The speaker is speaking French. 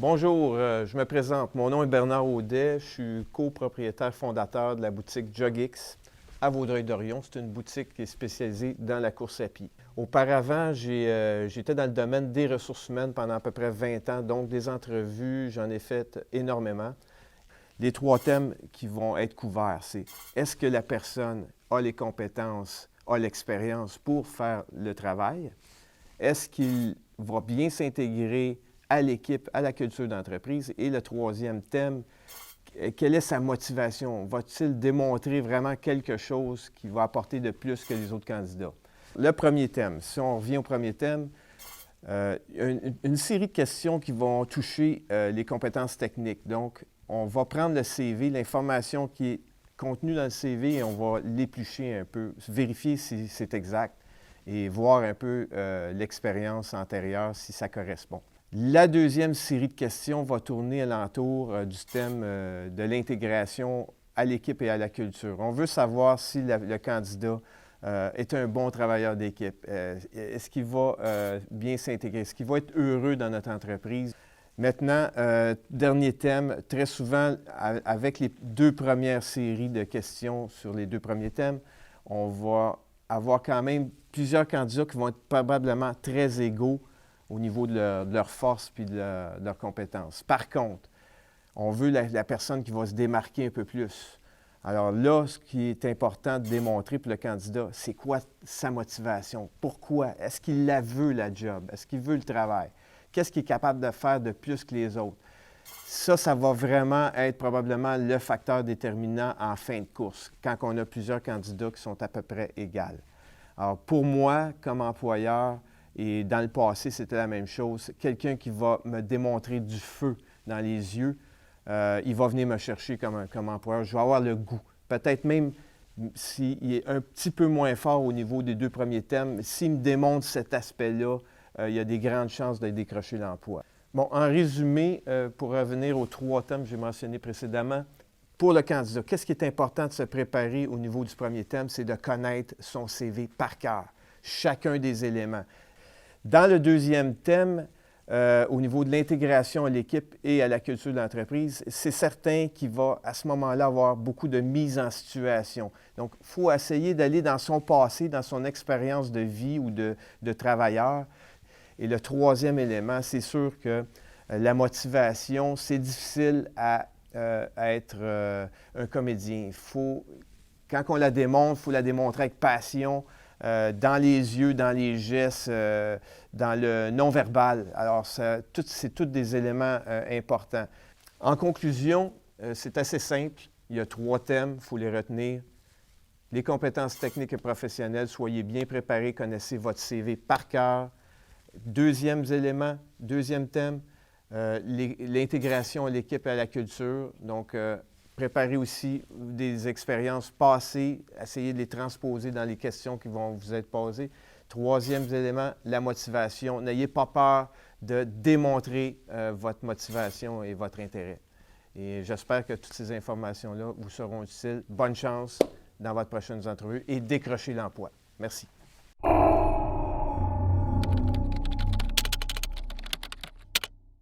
Bonjour, je me présente. Mon nom est Bernard Audet. Je suis copropriétaire fondateur de la boutique JogX à Vaudreuil-Dorion. C'est une boutique qui est spécialisée dans la course à pied. Auparavant, j'étais dans le domaine des ressources humaines pendant à peu près 20 ans, donc des entrevues, j'en ai fait énormément. Les 3 thèmes qui vont être couverts, c'est est-ce que la personne a les compétences, a l'expérience pour faire le travail? Est-ce qu'il va bien s'intégrer à l'équipe, à la culture d'entreprise? Et le 3e thème, quelle est sa motivation? Va-t-il démontrer vraiment quelque chose qui va apporter de plus que les autres candidats? Le premier thème, si on revient au premier thème, une série de questions qui vont toucher les compétences techniques. Donc, on va prendre le CV, l'information qui est contenue dans le CV et on va l'éplucher un peu, vérifier si c'est exact et voir un peu l'expérience antérieure, si ça correspond. La deuxième série de questions va tourner alentour du thème de l'intégration à l'équipe et à la culture. On veut savoir si le candidat est un bon travailleur d'équipe. Est-ce qu'il va bien s'intégrer? Est-ce qu'il va être heureux dans notre entreprise? Maintenant, dernier thème, très souvent, avec les 2 premières séries de questions sur les 2 premiers thèmes, on va avoir quand même plusieurs candidats qui vont être probablement très égaux au niveau de leur force puis de leurs compétences. Par contre, on veut la personne qui va se démarquer un peu plus. Alors là, ce qui est important de démontrer pour le candidat, c'est quoi sa motivation? Pourquoi? Est-ce qu'il la veut, la job? Est-ce qu'il veut le travail? Qu'est-ce qu'il est capable de faire de plus que les autres? Ça va vraiment être probablement le facteur déterminant en fin de course, quand on a plusieurs candidats qui sont à peu près égaux. Alors, pour moi, comme employeur, et dans le passé, c'était la même chose, quelqu'un qui va me démontrer du feu dans les yeux, il va venir me chercher comme employeur. Je vais avoir le goût. Peut-être même s'il est un petit peu moins fort au niveau des 2 premiers thèmes, s'il me démontre cet aspect-là, il y a des grandes chances de décrocher l'emploi. Bon, en résumé, pour revenir aux 3 thèmes que j'ai mentionnés précédemment, pour le candidat, qu'est-ce qui est important de se préparer au niveau du premier thème? C'est de connaître son CV par cœur, chacun des éléments. Dans le 2e thème, au niveau de l'intégration à l'équipe et à la culture de l'entreprise, c'est certain qu'il va à ce moment-là avoir beaucoup de mise en situation. Donc, il faut essayer d'aller dans son passé, dans son expérience de vie ou de travailleur. Et le 3e élément, c'est sûr que la motivation, c'est difficile à être un comédien. Quand on la démontre, il faut la démontrer avec passion, dans les yeux, dans les gestes, dans le non-verbal. Alors, c'est tous des éléments importants. En conclusion, c'est assez simple. Il y a 3 thèmes, il faut les retenir. Les compétences techniques et professionnelles, soyez bien préparés, connaissez votre CV par cœur. 2e élément, 2e thème, l'intégration à l'équipe et à la culture. Donc, préparez aussi des expériences passées, essayez de les transposer dans les questions qui vont vous être posées. 3e élément, la motivation. N'ayez pas peur de démontrer votre motivation et votre intérêt. Et j'espère que toutes ces informations-là vous seront utiles. Bonne chance dans votre prochaine entrevue et décrochez l'emploi. Merci.